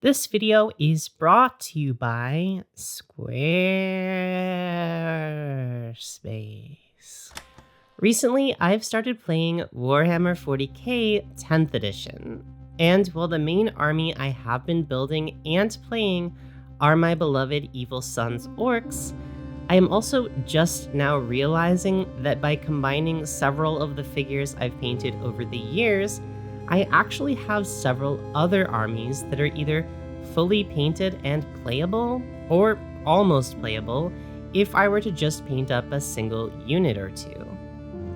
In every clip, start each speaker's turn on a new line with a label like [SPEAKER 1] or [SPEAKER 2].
[SPEAKER 1] This video is brought to you by Squarespace. Recently, I've started playing Warhammer 40k 10th edition, and while the main army I have been building and playing are my beloved Evil Sons orcs, I am also just now realizing that by combining several of the figures I've painted over the years, I actually have several other armies that are either fully painted and playable, or almost playable, if I were to just paint up a single unit or two.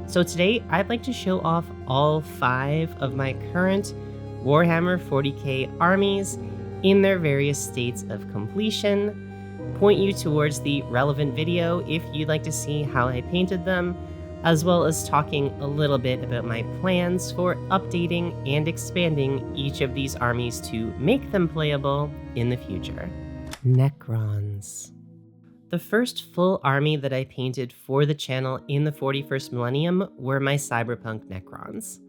[SPEAKER 1] So today, I'd like to show off all 5 of my current Warhammer 40k armies in their various states of completion, point you towards the relevant video if you'd like to see how I painted them, as well as talking a little bit about my plans for updating and expanding each of these armies to make them playable in the future. Necrons. The first full army that I painted for the channel in the 41st millennium were my cyberpunk Necrons.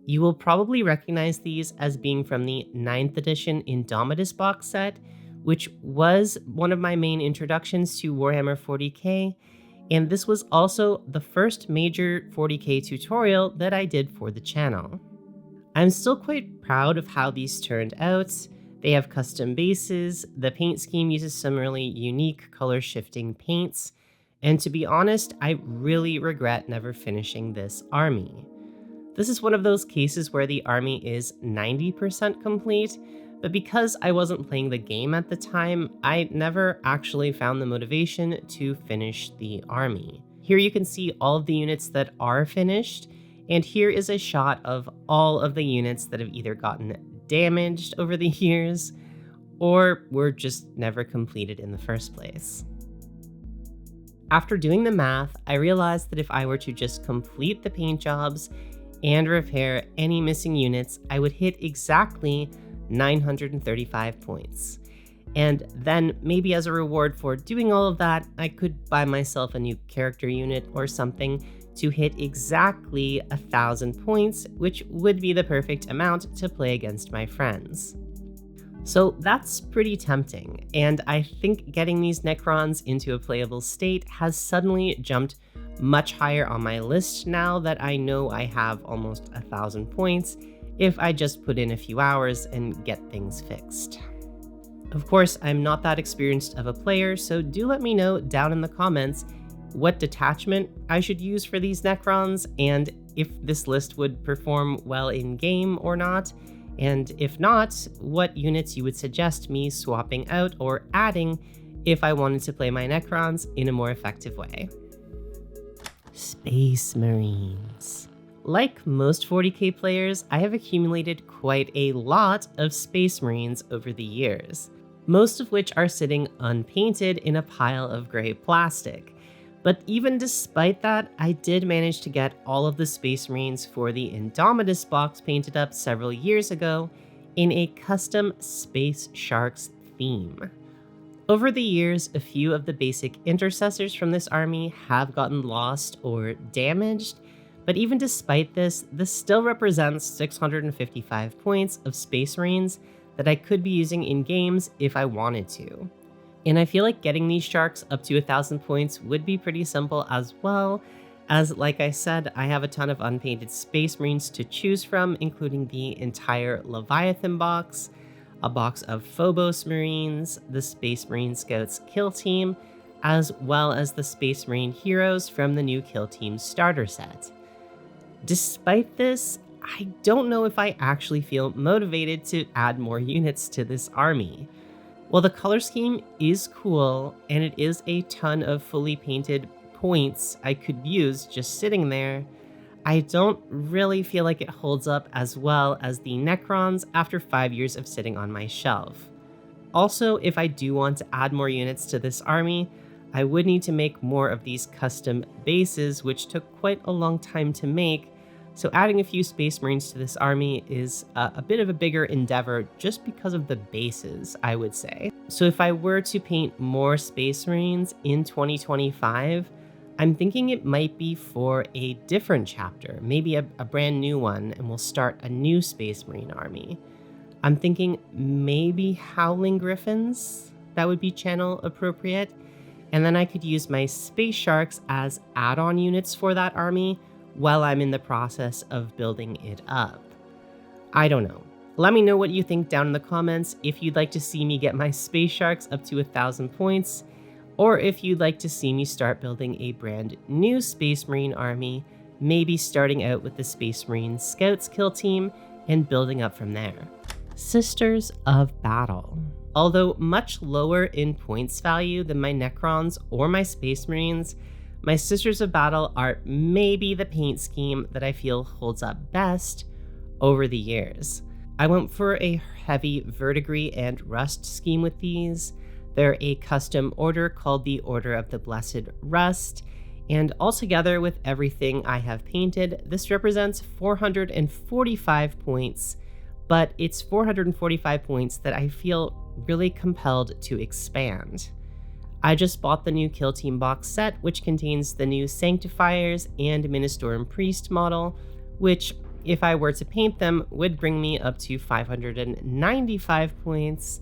[SPEAKER 1] You will probably recognize these as being from the 9th edition Indomitus box set, which was one of my main introductions to Warhammer 40k, and this was also the first major 40k tutorial that I did for the channel. I'm still quite proud of how these turned out. They have custom bases, the paint scheme uses some really unique color shifting paints, and to be honest, I really regret never finishing this army. This is one of those cases where the army is 90% complete, but because I wasn't playing the game at the time, I never actually found the motivation to finish the army. Here you can see all of the units that are finished, and here is a shot of all of the units that have either gotten damaged over the years, or were just never completed in the first place. After doing the math, I realized that if I were to just complete the paint jobs and repair any missing units, I would hit exactly 935 points. And then maybe as a reward for doing all of that, I could buy myself a new character unit or something to hit exactly 1,000 points, which would be the perfect amount to play against my friends. So that's pretty tempting, and I think getting these Necrons into a playable state has suddenly jumped much higher on my list now that I know I have almost 1,000 points if I just put in a few hours and get things fixed. Of course, I'm not that experienced of a player, so do let me know down in the comments what detachment I should use for these Necrons, and if this list would perform well in game or not, and if not, what units you would suggest me swapping out or adding if I wanted to play my Necrons in a more effective way. Space Marines. Like most 40k players, I have accumulated quite a lot of Space Marines over the years, most of which are sitting unpainted in a pile of gray plastic. But even despite that, I did manage to get all of the Space Marines for the Indomitus box painted up several years ago in a custom Space Sharks theme. Over the years, a few of the basic intercessors from this army have gotten lost or damaged, but even despite this still represents 655 points of Space Marines that I could be using in games if I wanted to. And I feel like getting these sharks up to 1,000 points would be pretty simple as well, as like I said, I have a ton of unpainted Space Marines to choose from, including the entire Leviathan box, a box of Phobos Marines, the Space Marine Scouts Kill Team, as well as the Space Marine Heroes from the new Kill Team starter set. Despite this, I don't know if I actually feel motivated to add more units to this army. While the color scheme is cool, and it is a ton of fully painted points I could use just sitting there, I don't really feel like it holds up as well as the Necrons after 5 years of sitting on my shelf. Also, if I do want to add more units to this army, I would need to make more of these custom bases, which took quite a long time to make, so adding a few Space Marines to this army is a bit of a bigger endeavor just because of the bases, I would say. So if I were to paint more Space Marines in 2025, I'm thinking it might be for a different chapter, maybe a brand new one, and we'll start a new Space Marine army. I'm thinking maybe Howling Griffins, that would be channel appropriate. And then I could use my Space Sharks as add-on units for that army while I'm in the process of building it up. I don't know. Let me know what you think down in the comments if you'd like to see me get my Space Sharks up to 1,000 points, or if you'd like to see me start building a brand new Space Marine army, maybe starting out with the Space Marine Scouts kill team and building up from there. Sisters of Battle. Although much lower in points value than my Necrons or my Space Marines, my Sisters of Battle are maybe the paint scheme that I feel holds up best over the years. I went for a heavy verdigris and rust scheme with these. They're a custom order called the Order of the Blessed Rust, and altogether with everything I have painted, this represents 445 points, but it's 445 points that I feel really compelled to expand. I just bought the new Kill Team box set, which contains the new Sanctifiers and Ministorum Priest model, which, if I were to paint them, would bring me up to 595 points.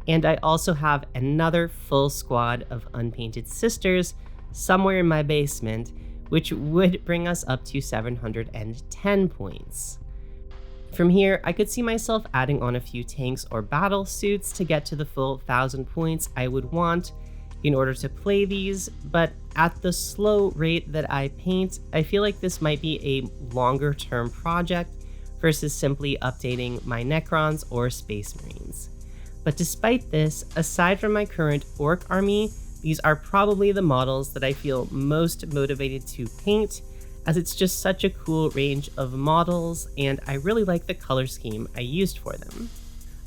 [SPEAKER 1] And I also have another full squad of unpainted sisters somewhere in my basement, which would bring us up to 710 points. From here, I could see myself adding on a few tanks or battle suits to get to the full 1,000 points I would want in order to play these, but at the slow rate that I paint, I feel like this might be a longer term project versus simply updating my Necrons or Space Marines. But despite this, aside from my current Orc army, these are probably the models that I feel most motivated to paint, as it's just such a cool range of models, and I really like the color scheme I used for them.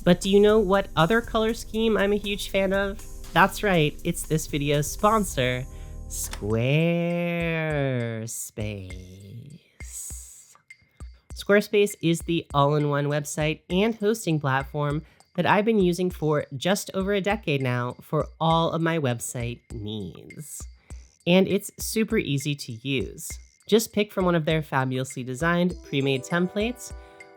[SPEAKER 1] But do you know what other color scheme I'm a huge fan of? That's right, it's this video's sponsor, Squarespace. Squarespace is the all-in-one website and hosting platform that I've been using for just over a decade now for all of my website needs. And it's super easy to use. Just pick from one of their fabulously designed pre-made templates,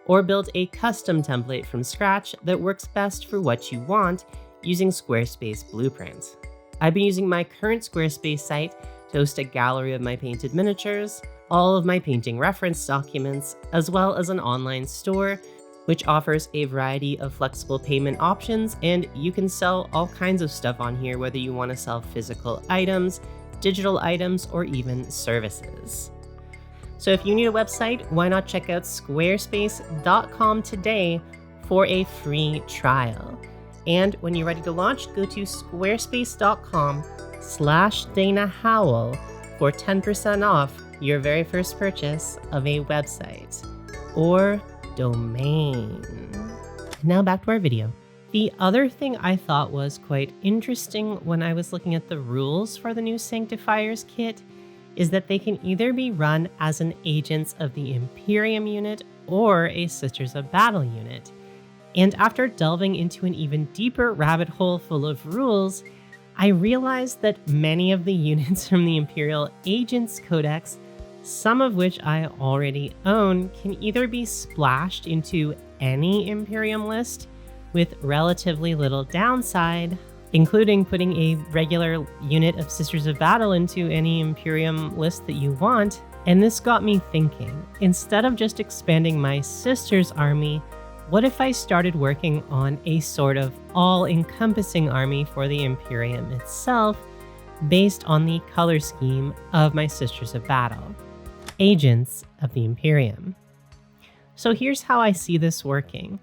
[SPEAKER 1] or build a custom template from scratch that works best for what you want using Squarespace Blueprint. I've been using my current Squarespace site to host a gallery of my painted miniatures, all of my painting reference documents, as well as an online store, which offers a variety of flexible payment options, and you can sell all kinds of stuff on here, whether you want to sell physical items, digital items, or even services. So if you need a website, why not check out squarespace.com today for a free trial. And when you're ready to launch, go to squarespace.com/Dana Howl for 10% off your very first purchase of a website or domain. Now back to our video. The other thing I thought was quite interesting when I was looking at the rules for the new Sanctifiers kit is that they can either be run as an Agents of the Imperium unit or a Sisters of Battle unit. And after delving into an even deeper rabbit hole full of rules, I realized that many of the units from the Imperial Agents Codex, some of which I already own, can either be splashed into any Imperium list with relatively little downside, including putting a regular unit of Sisters of Battle into any Imperium list that you want. And this got me thinking, instead of just expanding my Sisters army, what if I started working on a sort of all-encompassing army for the Imperium itself, based on the color scheme of my Sisters of Battle, Agents of the Imperium? So here's how I see this working.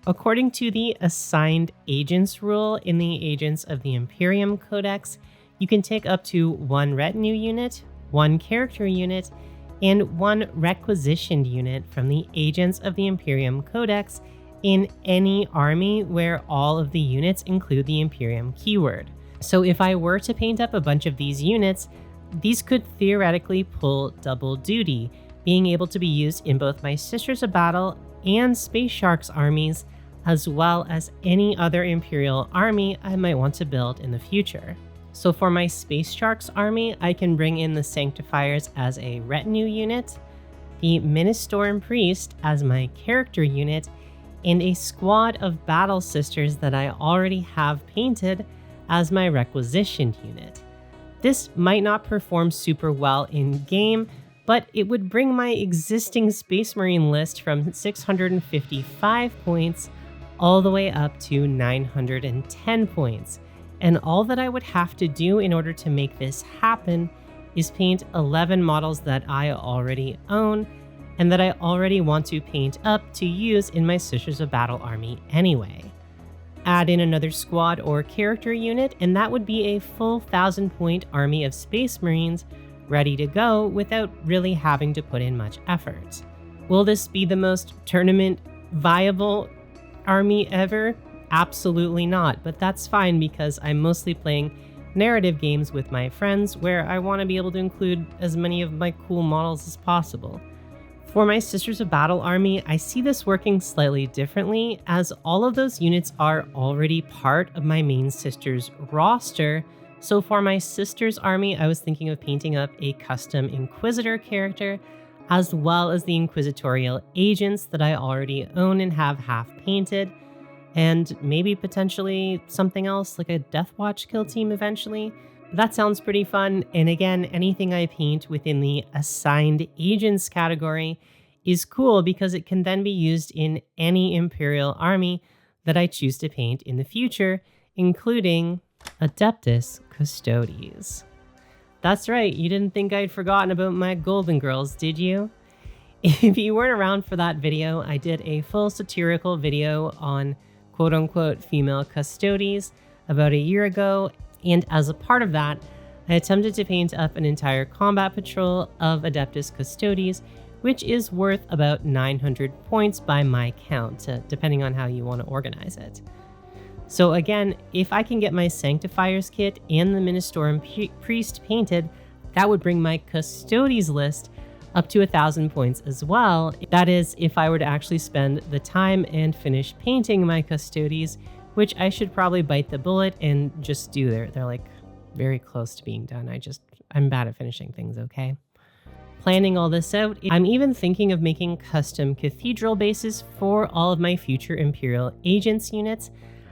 [SPEAKER 1] According to the assigned agents rule in the Agents of the Imperium Codex, you can take up to 1 retinue unit, 1 character unit, and 1 requisitioned unit from the Agents of the Imperium Codex in any army where all of the units include the Imperium keyword. So if I were to paint up a bunch of these units, these could theoretically pull double duty, being able to be used in both my Sisters of Battle and Space Sharks armies, as well as any other Imperial army I might want to build in the future. So for my Space Sharks army, I can bring in the Sanctifiers as a retinue unit, the Ministorum Priest as my character unit, and a squad of battle sisters that I already have painted as my requisitioned unit. This might not perform super well in game, but it would bring my existing Space Marine list from 655 points all the way up to 910 points. And all that I would have to do in order to make this happen is paint 11 models that I already own and that I already want to paint up to use in my Sisters of Battle army anyway. Add in another squad or character unit, and that would be a full 1,000-point army of Space Marines ready to go without really having to put in much effort. Will this be the most tournament viable army ever? Absolutely not, but that's fine because I'm mostly playing narrative games with my friends where I want to be able to include as many of my cool models as possible. For my Sisters of Battle army, I see this working slightly differently, as all of those units are already part of my main Sisters roster. So for my Sisters army, I was thinking of painting up a custom Inquisitor character, as well as the Inquisitorial agents that I already own and have half painted, and maybe potentially something else like a Death Watch kill team eventually. That sounds pretty fun, and again, anything I paint within the assigned agents category is cool because it can then be used in any Imperial army that I choose to paint in the future, including Adeptus Custodes. That's right, you didn't think I'd forgotten about my Golden Girls, did you? If you weren't around for that video, I did a full satirical video on quote-unquote female Custodes about a year ago, and as a part of that, I attempted to paint up an entire combat patrol of Adeptus Custodes, which is worth about 900 points by my count, depending on how you want to organize it. So again, if I can get my Sanctifiers kit and the Ministorum Priest painted, that would bring my Custodes list up to 1,000 points as well. That is, if I were to actually spend the time and finish painting my Custodes, which I should probably bite the bullet and just do. They're like very close to being done. I'm bad at finishing things, okay? Planning all this out, I'm even thinking of making custom cathedral bases for all of my future Imperial Agents units,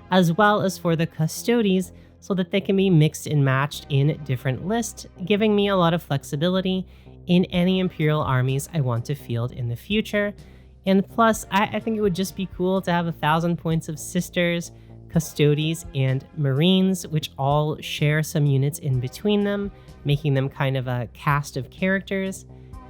[SPEAKER 1] as well as for the Custodes, so that they can be mixed and matched in different lists, giving me a lot of flexibility in any Imperial armies I want to field in the future. And plus, I think it would just be cool to have 1,000 points of Sisters, Custodes, and Marines, which all share some units in between them, making them kind of a cast of characters,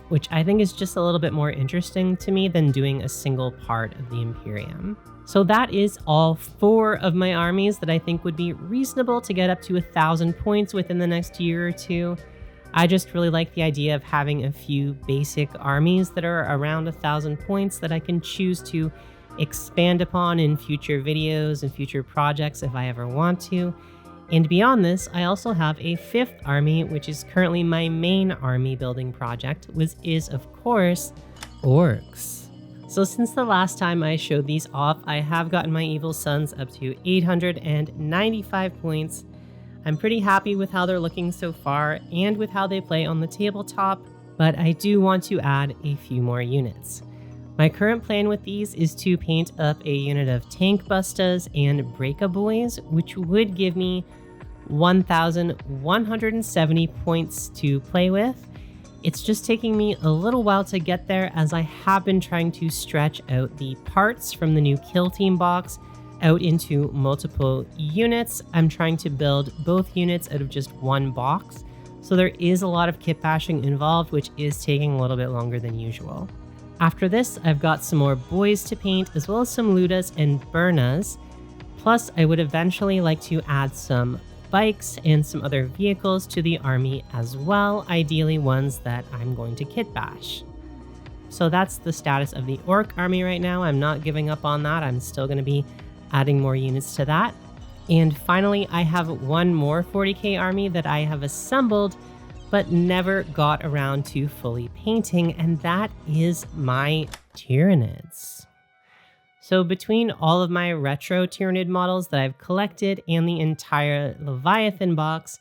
[SPEAKER 1] which I think is just a little bit more interesting to me than doing a single part of the Imperium. So that is all 4 of my armies that I think would be reasonable to get up to 1,000 points within the next year or two. I just really like the idea of having a few basic armies that are around 1,000 points that I can choose to expand upon in future videos and future projects if I ever want to. And beyond this, I also have a 5th army, which is currently my main army building project, which is, of course, orcs. So since the last time I showed these off, I have gotten my Evil Sons up to 895 points. I'm pretty happy with how they're looking so far and with how they play on the tabletop, but I do want to add a few more units. My current plan with these is to paint up a unit of Tank Bustas and Breaka Boys, which would give me 1,170 points to play with. It's just taking me a little while to get there, as I have been trying to stretch out the parts from the new Kill Team box out into multiple units. I'm trying to build both units out of just one box, so there is a lot of kit bashing involved, which is taking a little bit longer than usual. After this, I've got some more boys to paint, as well as some Ludas and Burnas. Plus, I would eventually like to add some bikes and some other vehicles to the army as well, ideally ones that I'm going to kit bash. So that's the status of the orc army right now. I'm not giving up on that. I'm still going to be adding more units to that. And finally, I have one more 40k army that I have assembled but never got around to fully painting, and that is my Tyranids. So between all of my retro Tyranid models that I've collected and the entire Leviathan box,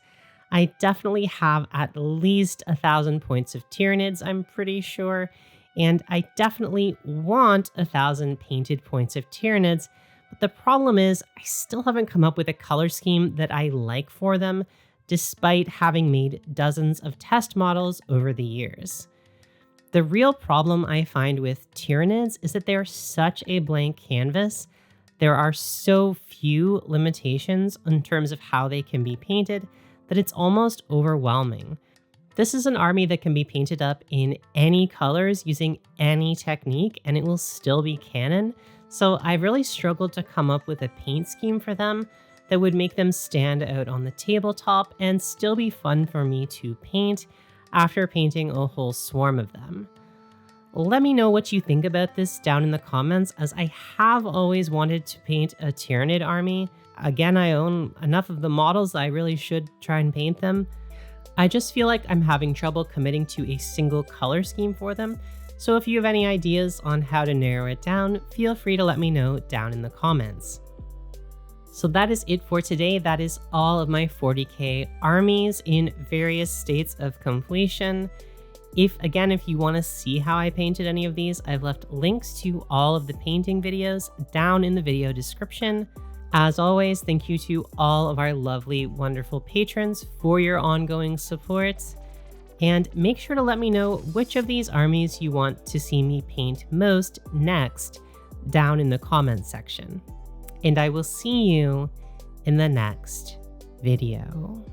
[SPEAKER 1] I definitely have at least 1,000 points of Tyranids, I'm pretty sure. and I definitely want 1,000 painted points of Tyranids, but the problem is I still haven't come up with a color scheme that I like for them, despite having made dozens of test models over the years. The real problem I find with Tyranids is that they are such a blank canvas. There are so few limitations in terms of how they can be painted that it's almost overwhelming. This is an army that can be painted up in any colors using any technique and it will still be canon, so I've really struggled to come up with a paint scheme for them that would make them stand out on the tabletop and still be fun for me to paint after painting a whole swarm of them. Let me know what you think about this down in the comments, as I have always wanted to paint a Tyranid army. Again, I own enough of the models that I really should try and paint them. I just feel like I'm having trouble committing to a single color scheme for them, so if you have any ideas on how to narrow it down, feel free to let me know down in the comments. So that is it for today. That is all of my 40k armies in various states of completion. If you want to see how I painted any of these, I've left links to all of the painting videos down in the video description. As always, thank you to all of our lovely, wonderful patrons for your ongoing support. And make sure to let me know which of these armies you want to see me paint most next down in the comments section. And I will see you in the next video.